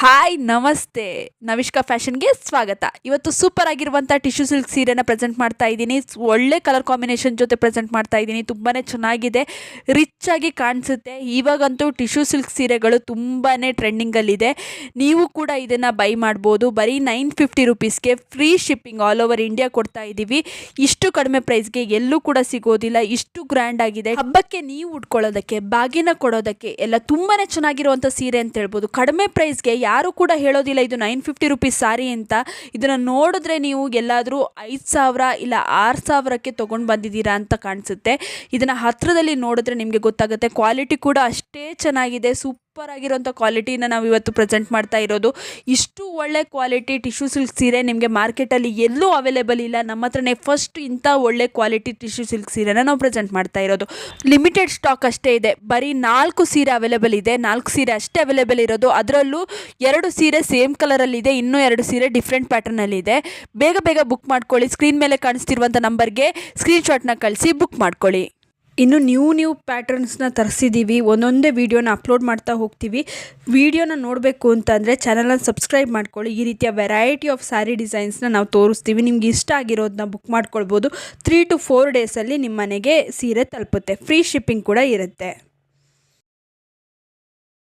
Hi ನಮಸ್ತೆ ನವಿಷ್ಕಾ ಫ್ಯಾಷನ್ಗೆ ಸ್ವಾಗತ. ಇವತ್ತು ಸೂಪರ್ ಆಗಿರುವಂಥ ಟಿಶ್ಯೂ ಸಿಲ್ಕ್ ಸೀರೆನ ಪ್ರೆಸೆಂಟ್ ಮಾಡ್ತಾ ಇದ್ದೀನಿ. ಒಳ್ಳೆ ಕಲರ್ ಕಾಂಬಿನೇಷನ್ ಜೊತೆ ಪ್ರೆಸೆಂಟ್ ಮಾಡ್ತಾ ಇದ್ದೀನಿ. ತುಂಬಾ ಚೆನ್ನಾಗಿದೆ, ರಿಚ್ ಆಗಿ ಕಾಣಿಸುತ್ತೆ. ಇವಾಗಂತೂ ಟಿಶ್ಯೂ ಸಿಲ್ಕ್ ಸೀರೆಗಳು ತುಂಬಾ ಟ್ರೆಂಡಿಂಗಲ್ಲಿದೆ. ನೀವು ಕೂಡ ಇದನ್ನು ಬೈ ಮಾಡ್ಬೋದು. ಬರೀ 950 ರುಪೀಸ್ಗೆ free shipping all over India ಕೊಡ್ತಾ ಇದ್ದೀವಿ. ಇಷ್ಟು ಕಡಿಮೆ ಪ್ರೈಸ್ಗೆ ಎಲ್ಲೂ ಕೂಡ ಸಿಗೋದಿಲ್ಲ. ಇಷ್ಟು ಗ್ರ್ಯಾಂಡ್ ಆಗಿದೆ. ಹಬ್ಬಕ್ಕೆ ನೀವು ಉಟ್ಕೊಳ್ಳೋದಕ್ಕೆ, ಬಾಗಿನ ಕೊಡೋದಕ್ಕೆ ಎಲ್ಲ ತುಂಬಾ ಚೆನ್ನಾಗಿರುವಂಥ ಸೀರೆ ಅಂತ ಹೇಳ್ಬೋದು. ಕಡಿಮೆ ಪ್ರೈಸ್ಗೆ ಯಾರು ಕೂಡ ಹೇಳೋದಿಲ್ಲ ಇದು 950 ರುಪೀಸ್ ಸಾರಿ ಅಂತ. ಇದನ್ನು ನೋಡಿದ್ರೆ ನೀವು ಎಲ್ಲಾದರೂ 5,000 ಇಲ್ಲ 6,000ಕ್ಕೆ ತೊಗೊಂಡು ಬಂದಿದ್ದೀರಾ ಅಂತ ಕಾಣಿಸುತ್ತೆ. ಇದನ್ನು ಹತ್ತಿರದಲ್ಲಿ ನೋಡಿದ್ರೆ ನಿಮಗೆ ಗೊತ್ತಾಗುತ್ತೆ. ಕ್ವಾಲಿಟಿ ಕೂಡ ಅಷ್ಟೇ ಚೆನ್ನಾಗಿದೆ. ಸೂಪರ್ ಆಗಿರೋಂಥ ಕ್ವಾಲಿಟಿನ ನಾವು ಇವತ್ತು ಪ್ರೆಸೆಂಟ್ ಮಾಡ್ತಾ ಇರೋದು. ಇಷ್ಟು ಒಳ್ಳೆ ಕ್ವಾಲಿಟಿ ಟಿಶ್ಯೂ ಸಿಲ್ಕ್ ಸೀರೆ ನಿಮಗೆ ಮಾರ್ಕೆಟಲ್ಲಿ ಎಲ್ಲೂ ಅವೈಲೇಬಲ್ ಇಲ್ಲ. ನಮ್ಮ ಹತ್ರನೇ ಫಸ್ಟ್ ಇಂಥ ಒಳ್ಳೆ ಕ್ವಾಲಿಟಿ ಟಿಶ್ಯೂ ಸಿಲ್ಕ್ ಸೀರೆನ ನಾವು ಪ್ರೆಸೆಂಟ್ ಮಾಡ್ತಾ ಇರೋದು. ಲಿಮಿಟೆಡ್ ಸ್ಟಾಕ್ ಅಷ್ಟೇ ಇದೆ. ಬರೀ 4 ಸೀರೆ ಅವೈಲೇಬಲ್ ಇದೆ. 4 ಸೀರೆ ಅಷ್ಟೇ ಅವೈಲೇಬಲ್ ಇರೋದು. ಅದರಲ್ಲೂ 2 ಸೀರೆ ಸೇಮ್ ಕಲರಲ್ಲಿದೆ, ಇನ್ನೂ 2 ಸೀರೆ ಡಿಫ್ರೆಂಟ್ ಪ್ಯಾಟರ್ನಲ್ಲಿದೆ. ಬೇಗ ಬೇಗ ಬುಕ್ ಮಾಡ್ಕೊಳ್ಳಿ. ಸ್ಕ್ರೀನ್ ಮೇಲೆ ಕಾಣಿಸ್ತಿರುವಂಥ ನಂಬರ್ಗೆ ಸ್ಕ್ರೀನ್ಶಾಟ್ನ ಕಳಿಸಿ ಬುಕ್ ಮಾಡ್ಕೊಳ್ಳಿ. ಇನ್ನು ನ್ಯೂ ಪ್ಯಾಟರ್ನ್ಸ್ನ ತರಿಸಿದ್ದೀವಿ. ಒಂದೊಂದೇ ವೀಡಿಯೋನ ಅಪ್ಲೋಡ್ ಮಾಡ್ತಾ ಹೋಗ್ತೀವಿ. ವೀಡಿಯೋನ ನೋಡಬೇಕು ಅಂತಂದರೆ ಚಾನಲ್ನ ಸಬ್ಸ್ಕ್ರೈಬ್ ಮಾಡ್ಕೊಳ್ಳಿ. ಈ ರೀತಿಯ ವೆರೈಟಿ ಆಫ್ ಸ್ಯಾರಿ ಡಿಸೈನ್ಸ್ನ ನಾವು ತೋರಿಸ್ತೀವಿ. ನಿಮ್ಗೆ ಇಷ್ಟ ಆಗಿರೋದನ್ನ ಬುಕ್ ಮಾಡ್ಕೊಳ್ಬೋದು. 3 to 4 ಡೇಸಲ್ಲಿ ನಿಮ್ಮ ಮನೆಗೆ ಸೀರೆ ತಲುಪುತ್ತೆ. ಫ್ರೀ ಶಿಪ್ಪಿಂಗ್ ಕೂಡ ಇರುತ್ತೆ.